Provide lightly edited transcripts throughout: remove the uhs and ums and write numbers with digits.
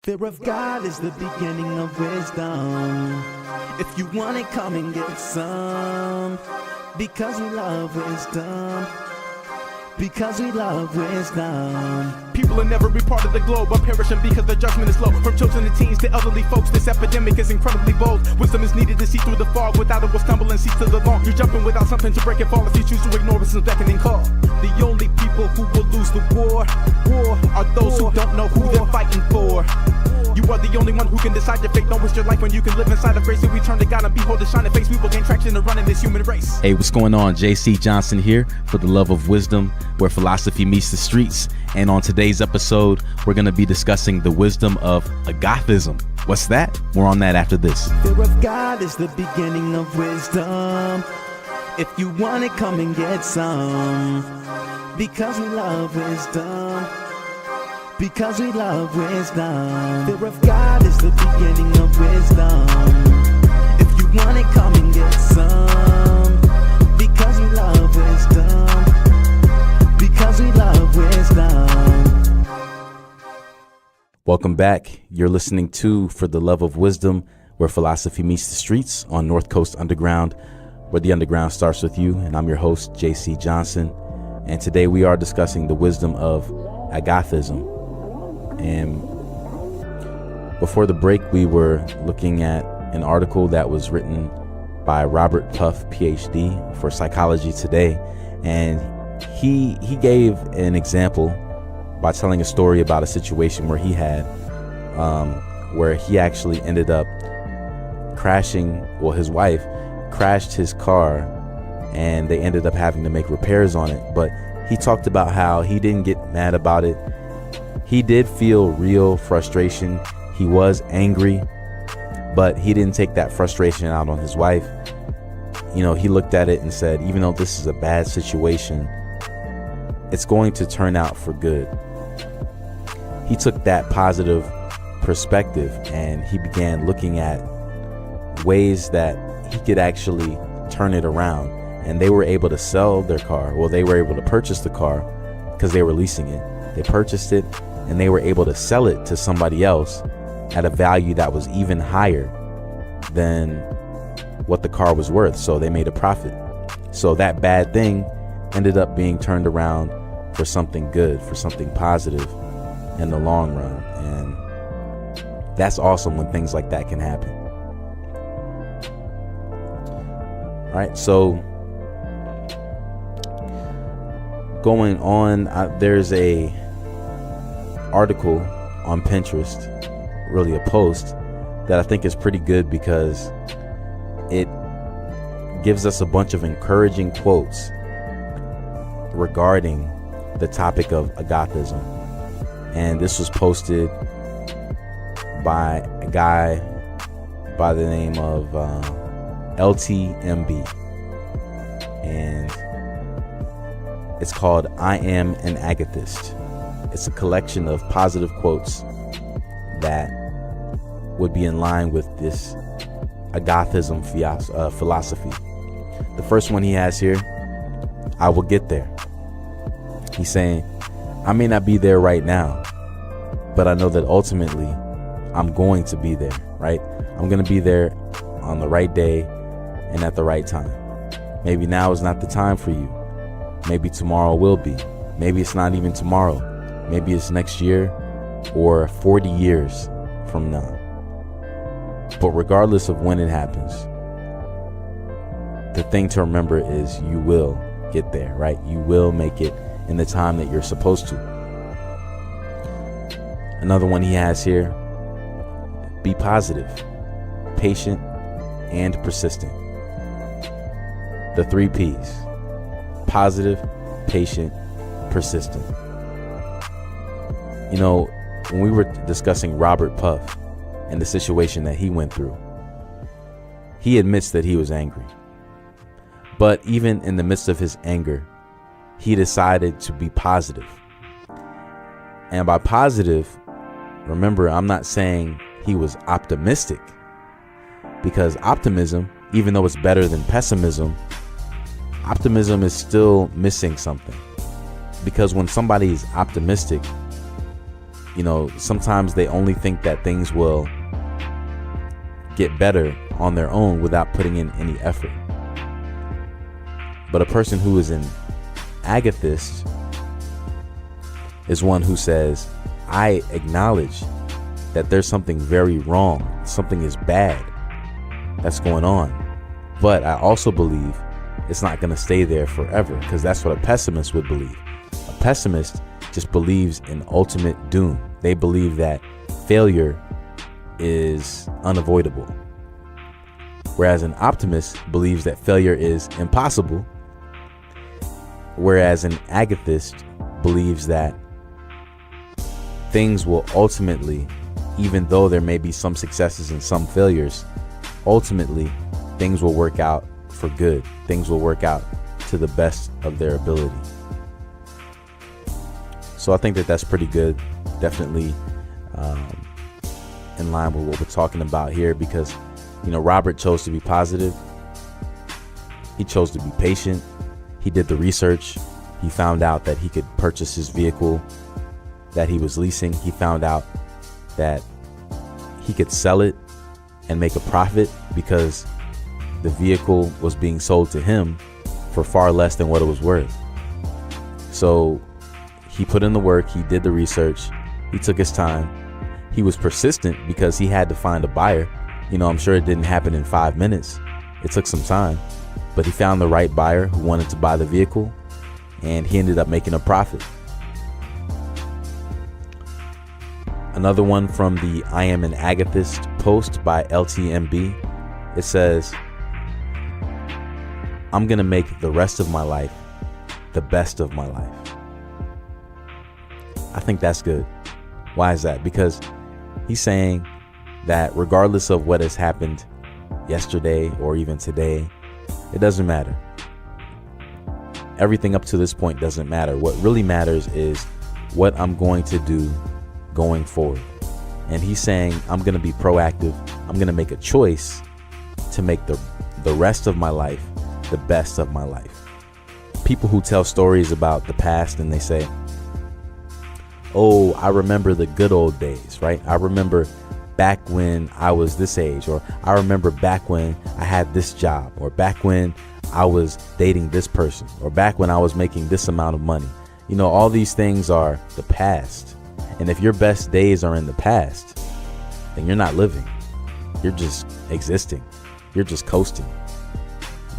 Fear of God is the beginning of wisdom. If you want it, come and get some. Because we love wisdom. Because we love wisdom. People in every part of the globe are perishing because their judgment is low. From children to teens to elderly folks, this epidemic is incredibly bold. Wisdom is needed to see through the fog. Without it, we'll stumble and see to the long. You're jumping without something to break and fall if you choose to ignore wisdom's beckoning call. The only people who will lose the war are those who don't know who they're fighting for. You are the only one who can decide your fate. Don't waste your life when you can live inside of grace. If we turn to God and behold His shining face, we will gain traction to run in this human race. Hey, what's going on? JC Johnson here for the Love of Wisdom, where philosophy meets the streets. And on today's episode, we're going to be discussing the wisdom of Agathism. What's that? More on that after this. Fear of God is the beginning of wisdom. If you want it, come and get some. Because we love wisdom. Because we love wisdom. Fear of God is the beginning of wisdom. If you want it, come and get some. Because we love wisdom. Because we love wisdom. Welcome back. You're listening to For the Love of Wisdom, where philosophy meets the streets on North Coast Underground, where the underground starts with you. And I'm your host, JC Johnson. And today we are discussing the wisdom of Agathism. And before the break, we were looking at an article that was written by Robert Puff, PhD, for Psychology Today. And he gave an example by telling a story about a situation where he had, where he actually ended up crashing, well, his wife crashed his car and they ended up having to make repairs on it. But he talked about how he didn't get mad about it. He did feel real frustration. He was angry, but he didn't take that frustration out on his wife. You know, he looked at it and said, even though this is a bad situation, it's going to turn out for good. He took that positive perspective and he began looking at ways that he could actually turn it around. And they were able to sell their car. Well, they were able to purchase the car because they were leasing it. They purchased it and they were able to sell it to somebody else at a value that was even higher than what the car was worth. So they made a profit. So that bad thing ended up being turned around for something good, for something positive in the long run. And that's awesome when things like that can happen. All right, so going on, there's a article on Pinterest, really a post that I think is pretty good because it gives us a bunch of encouraging quotes regarding the topic of Agathism. And this was posted by a guy by the name of LTMB, and it's called I Am an Agathist. It's a collection of positive quotes that would be in line with this Agathism philosophy. The first one he has here, I will get there. He's saying, I may not be there right now, but I know that ultimately I'm going to be there, right? I'm going to be there on the right day and at the right time. Maybe now is not the time for you. Maybe tomorrow will be. Maybe it's not even tomorrow. Maybe it's next year or 40 years from now. But regardless of when it happens, the thing to remember is you will get there, right? You will make it in the time that you're supposed to. Another one he has here, be positive, patient, and persistent. The 3 P's: positive, patient, persistent. You know, when we were discussing Robert Puff and the situation that he went through, he admits that he was angry. But even in the midst of his anger, he decided to be positive. And by positive, remember, I'm not saying he was optimistic, because optimism, even though it's better than pessimism, optimism is still missing something. Because when somebody is optimistic, sometimes they only think that things will get better on their own without putting in any effort. But a person who is an agathist is one who says, I acknowledge that there's something very wrong, something is bad that's going on, but I also believe it's not going to stay there forever, because that's what a pessimist would believe. A pessimist just believes in ultimate doom. They believe that failure is unavoidable, whereas an optimist believes that failure is impossible, whereas an agathist believes that things will ultimately, even though there may be some successes and some failures, ultimately things will work out for good. Things will work out to the best of their ability. So I think that that's pretty good. Definitely in line with what we're talking about here, because Robert chose to be positive. He chose to be patient. He did the research. He found out that he could purchase his vehicle that he was leasing. He found out that he could sell it and make a profit because the vehicle was being sold to him for far less than what it was worth. So he put in the work. He did the research. He took his time. He was persistent because he had to find a buyer. I'm sure it didn't happen in 5 minutes. It took some time, but he found the right buyer who wanted to buy the vehicle, and he ended up making a profit. Another one from the I Am an Agathist post by LTMB. It says, I'm going to make the rest of my life the best of my life. I think that's good. Why is that? Because he's saying that regardless of what has happened yesterday or even today, it doesn't matter. Everything up to this point doesn't matter. What really matters is what I'm going to do going forward. And he's saying, I'm going to be proactive. I'm going to make a choice to make the rest of my life the best of my life. People who tell stories about the past and they say, oh, I remember the good old days, right? I remember back when I was this age, or I remember back when I had this job, or back when I was dating this person, or back when I was making this amount of money. All these things are the past. And if your best days are in the past, then you're not living. You're just existing. You're just coasting.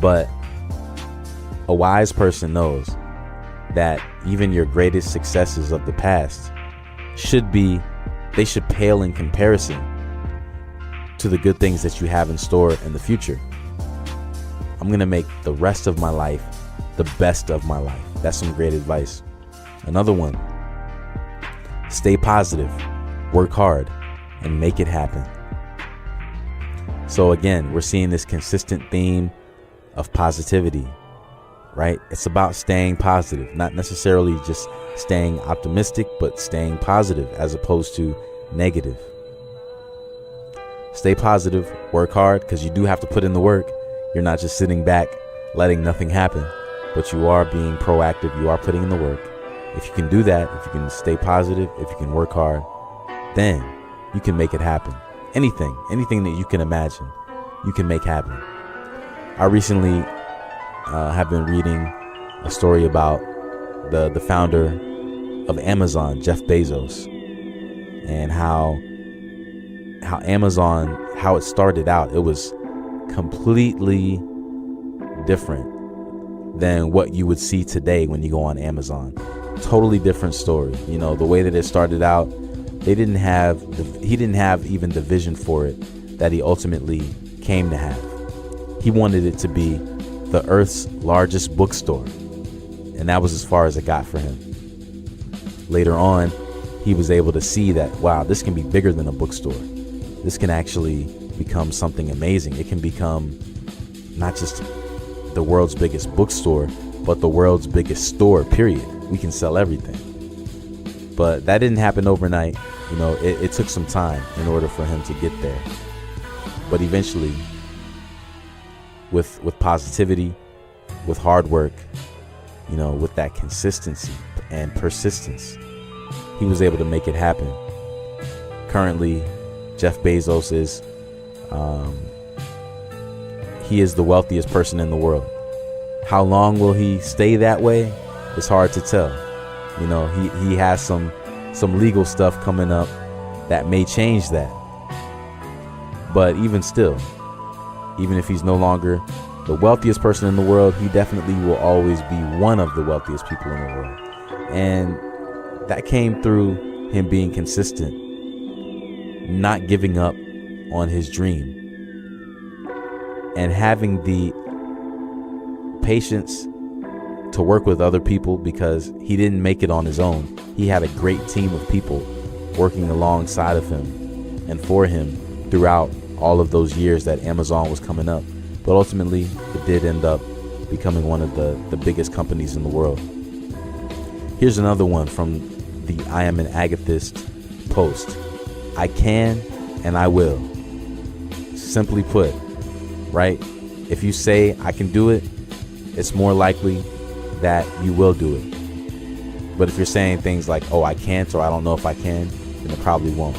But a wise person knows that even your greatest successes of the past should pale in comparison to the good things that you have in store in the future. I'm going to make the rest of my life the best of my life. That's some great advice. Another one, stay positive, work hard, and make it happen. So again, we're seeing this consistent theme of positivity, right? It's about staying positive, not necessarily just staying optimistic, but staying positive as opposed to negative. Stay positive, work hard, because you do have to put in the work. You're not just sitting back letting nothing happen, but you are being proactive. You are putting in the work. If you can do that, if you can stay positive, if you can work hard, then you can make it happen. Anything that you can imagine, you can make happen. I recently have been reading a story about the founder of Amazon, Jeff Bezos, and how Amazon, how it started out. It was completely different than what you would see today when you go on Amazon. Totally different story. The way that it started out, he didn't have even the vision for it that he ultimately came to have. He wanted it to be the Earth's largest bookstore, and that was as far as it got for him. Later on, he was able to see that, wow, this can be bigger than a bookstore. This can actually become something amazing. It can become not just the world's biggest bookstore, but the world's biggest store, period. We can sell everything. But that didn't happen overnight. It took some time in order for him to get there. But eventually, with positivity, with hard work, with that consistency and persistence, he was able to make it happen. Currently, Jeff Bezos is he is the wealthiest person in the world. How long will he stay that way? It's hard to tell. You know, he has some legal stuff coming up that may change that. But even still, even if he's no longer the wealthiest person in the world, he definitely will always be one of the wealthiest people in the world. And that came through him being consistent, not giving up on his dream, and having the patience to work with other people, because he didn't make it on his own. He had a great team of people working alongside of him and for him throughout all of those years that Amazon was coming up. But ultimately, it did end up becoming one of the biggest companies in the world. Here's another one from the I Am an Agathist post. I can and I will. Simply put, right? If you say I can do it, it's more likely that you will do it. But if you're saying things like, oh, I can't, or I don't know if I can, then it probably won't.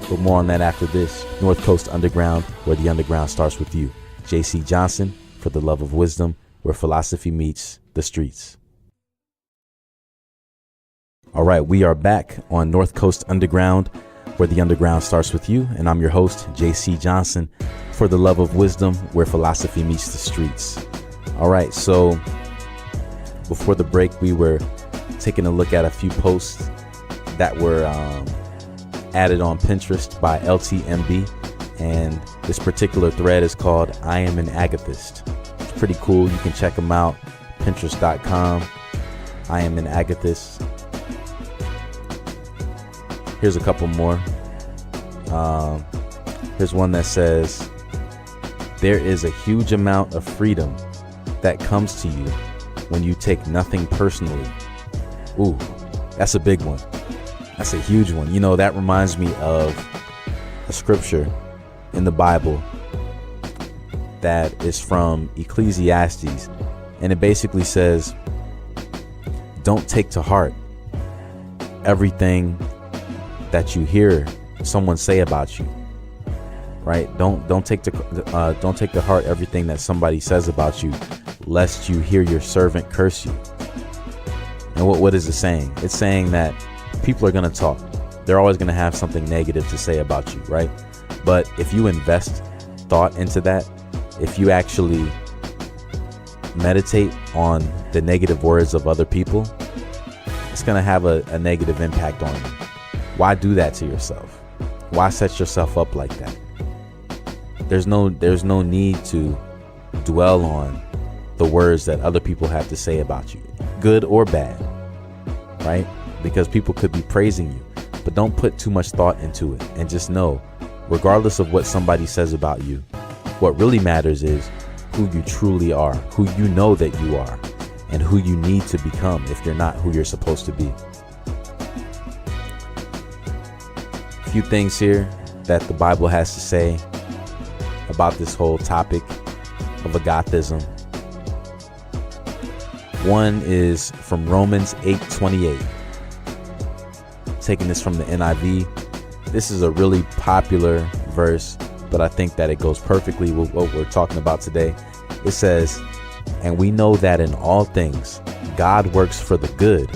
But more on that after this. North Coast Underground, where the underground starts with you. J.C. Johnson, for the love of wisdom, where philosophy meets the streets. All right, we are back on North Coast Underground, where the underground starts with you. And I'm your host, J.C. Johnson, for the love of wisdom, where philosophy meets the streets. All right, so before the break, we were taking a look at a few posts that were added on Pinterest by LTMB, and this particular thread is called I Am an Agathist. It's pretty cool. You can check them out, pinterest.com. I Am an Agathist. Here's a couple more. Here's one that says, there is a huge amount of freedom that comes to you when you take nothing personally. Ooh, that's a big one. That's a huge one. You know, that reminds me of a scripture in the Bible that is from Ecclesiastes. And it basically says, don't take to heart everything that you hear someone say about you. Right? Don't take to heart everything that somebody says about you, lest you hear your servant curse you. And what is it saying? It's saying that people are going to talk. They're always going to have something negative to say about you, right? But if you invest thought into that, if you actually meditate on the negative words of other people, it's going to have a negative impact on you. Why do that to yourself? Why set yourself up like that? There's no need to dwell on the words that other people have to say about you, good or bad, right? Because people could be praising you, but don't put too much thought into it, and just know, regardless of what somebody says about you, what really matters is who you truly are, who you know that you are, and who you need to become if you're not who you're supposed to be. A few things here that the Bible has to say about this whole topic of Agathism. One is from Romans 8:28. Taking this from the NIV. This is a really popular verse, but I think that it goes perfectly with what we're talking about today. It says, and we know that in all things, God works for the good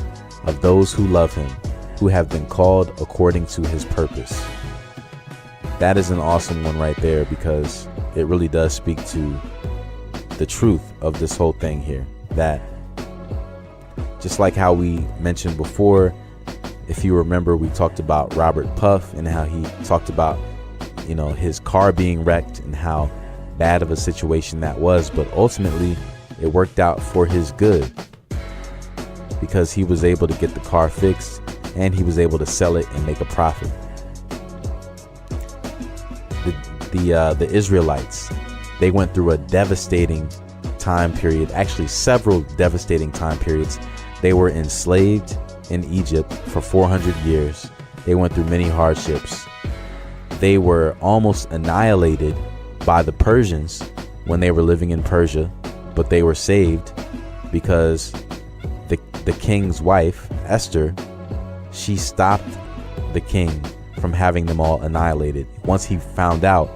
of those who love him, who have been called according to his purpose. That is an awesome one right there, because it really does speak to the truth of this whole thing here. That just like how we mentioned before, if you remember, we talked about Robert Puff and how he talked about, you know, his car being wrecked and how bad of a situation that was. But ultimately, it worked out for his good, because he was able to get the car fixed and he was able to sell it and make a profit. The Israelites, they went through a devastating time period, actually several devastating time periods. They were enslaved in Egypt for 400 years. They went through many hardships. They were almost annihilated by the Persians when they were living in Persia, but they were saved because the king's wife, Esther, she stopped the king from having them all annihilated once he found out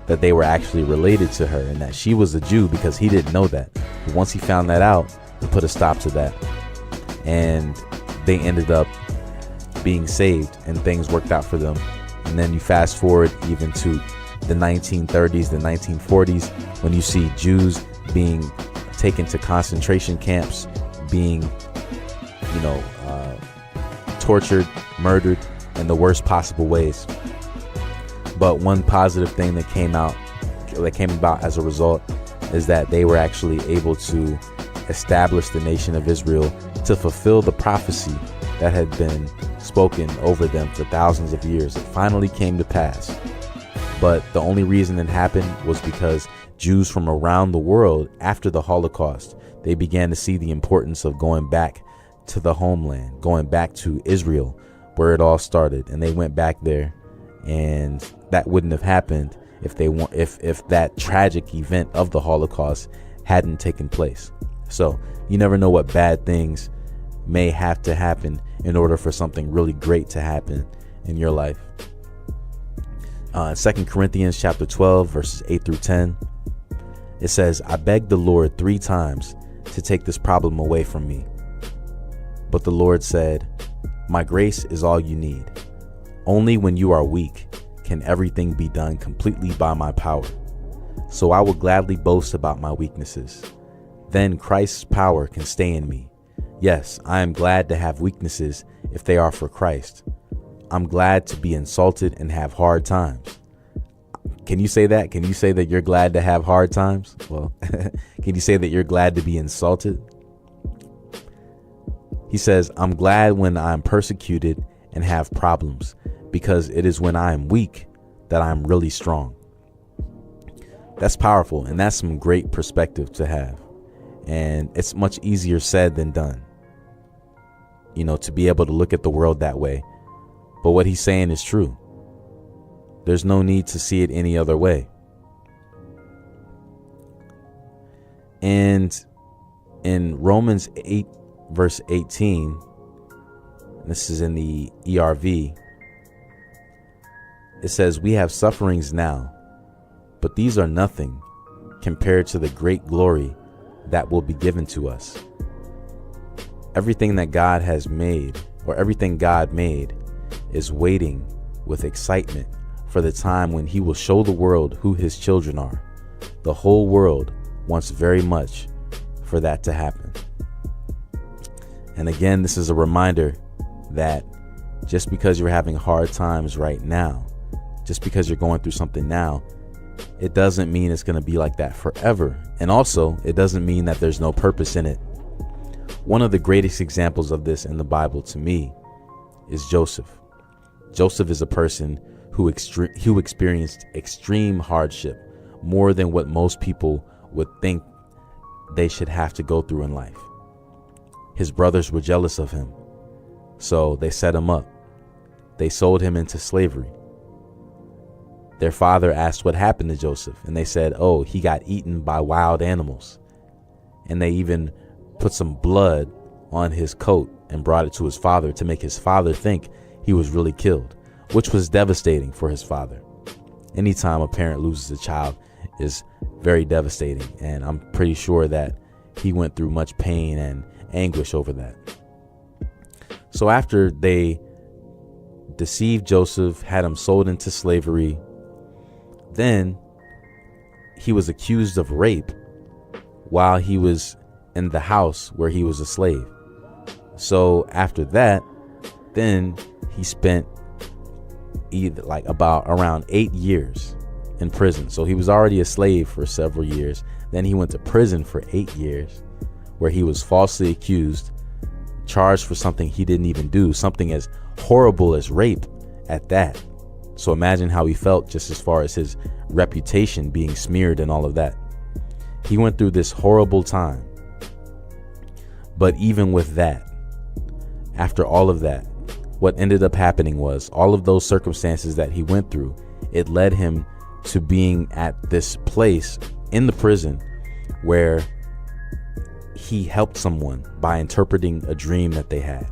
that they were actually related to her and that she was a Jew, because he didn't know that. But once he found that out, he put a stop to that. And they ended up being saved and things worked out for them. And then you fast forward even to the 1930s, the 1940s, when you see Jews being taken to concentration camps, being, tortured, murdered in the worst possible ways. But one positive thing that came about as a result is that they were actually able to establish the nation of Israel to fulfill the prophecy that had been spoken over them for thousands of years. It finally came to pass. But the only reason it happened was because Jews from around the world, after the Holocaust, they began to see the importance of going back to the homeland, going back to Israel, where it all started. And they went back there, and that wouldn't have happened if that tragic event of the Holocaust hadn't taken place. So you never know what bad things may have to happen in order for something really great to happen in your life. 2 Corinthians chapter 12, verses 8 through 10. It says, I begged the Lord 3 times to take this problem away from me. But the Lord said, my grace is all you need. Only when you are weak can everything be done completely by my power. So I will gladly boast about my weaknesses. Then Christ's power can stay in me. Yes, I am glad to have weaknesses if they are for Christ. I'm glad to be insulted and have hard times. Can you say that? Can you say that you're glad to have hard times? Well, can you say that you're glad to be insulted? He says, I'm glad when I'm persecuted and have problems, because it is when I am weak that I'm really strong. That's powerful, and that's some great perspective to have. And it's much easier said than done, to be able to look at the world that way. But what he's saying is true. There's no need to see it any other way. And in Romans 8, verse 18, this is in the ERV, it says, we have sufferings now, but these are nothing compared to the great glory that will be given to us. Everything that God has made, or everything God made, is waiting with excitement for the time when he will show the world who his children are. The whole world wants very much for that to happen. And again, this is a reminder that just because you're having hard times right now, just because you're going through something now, it doesn't mean it's going to be like that forever. And also, it doesn't mean that there's no purpose in it. One of the greatest examples of this in the Bible to me is Joseph. Joseph is a person who experienced extreme hardship, more than what most people would think they should have to go through in life. His brothers were jealous of him, so they set him up. They sold him into slavery. Their father asked what happened to Joseph, and they said, oh, he got eaten by wild animals. And they even put some blood on his coat and brought it to his father to make his father think he was really killed, which was devastating for his father. Anytime a parent loses a child is very devastating, and I'm pretty sure that he went through much pain and anguish over that. So after they deceived Joseph, had him sold into slavery, then he was accused of rape while he was in the house where he was a slave. So after that, then he spent around 8 years in prison. So he was already a slave for several years. Then he went to prison for 8 years, where he was falsely accused, charged for something he didn't even do, something as horrible as rape at that. So imagine how he felt, just as far as his reputation being smeared and all of that. He went through this horrible time. But even with that, after all of that, what ended up happening was all of those circumstances that he went through, it led him to being at this place in the prison where he helped someone by interpreting a dream that they had.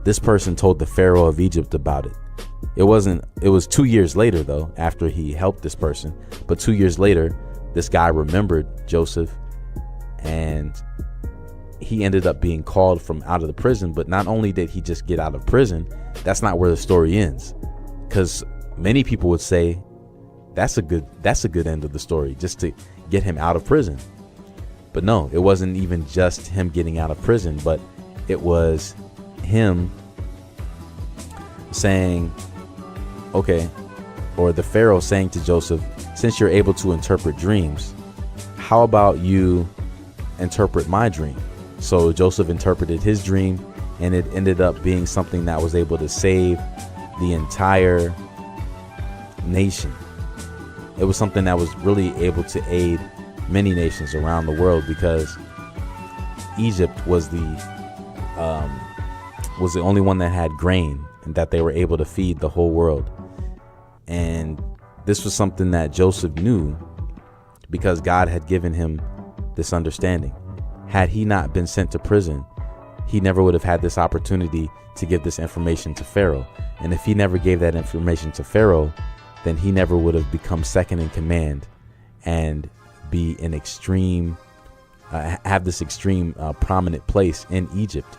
this person told the Pharaoh of Egypt about it. It was 2 years later, though, after he helped this person. But 2 years later, this guy remembered Joseph, and he ended up being called from out of the prison. But not only did he just get out of prison, that's not where the story ends. Because many people would say that's a good end of the story, just to get him out of prison. But no, it wasn't even just him getting out of prison, but it was him saying, okay, or the Pharaoh saying to Joseph, since you're able to interpret dreams, how about you interpret my dream? So Joseph interpreted his dream, and it ended up being something that was able to save the entire nation. It was something that was really able to aid many nations around the world, because Egypt was the only one that had grain, and that they were able to feed the whole world. And this was something that Joseph knew, because God had given him this understanding. Had he not been sent to prison, he never would have had this opportunity to give this information to Pharaoh. And if he never gave that information to Pharaoh, then he never would have become second in command and be an extreme, have this extreme prominent place in Egypt,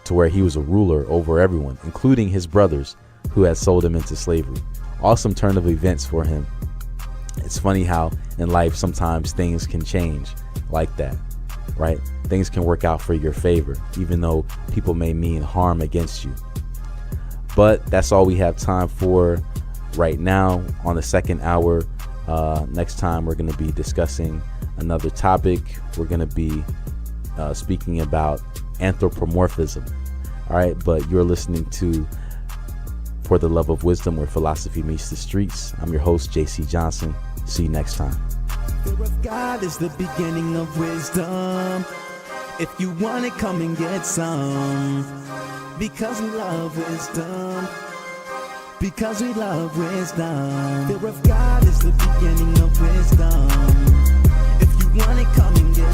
to where he was a ruler over everyone, including his brothers who had sold him into slavery. Awesome turn of events for him. It's funny how in life sometimes things can change like that, right? Things can work out for your favor, even though people may mean harm against you. But that's all we have time for right now on the second hour. Next time we're going to be discussing another topic. We're going to be speaking about anthropomorphism. All right, but you're listening to For the Love of Wisdom, where philosophy meets the streets. I'm your host, JC Johnson. See you next time. Fear of God is the beginning of wisdom. If you want it, come and get some. Because we love wisdom. Because we love wisdom. Fear of God is the beginning of wisdom. If you want it, come and get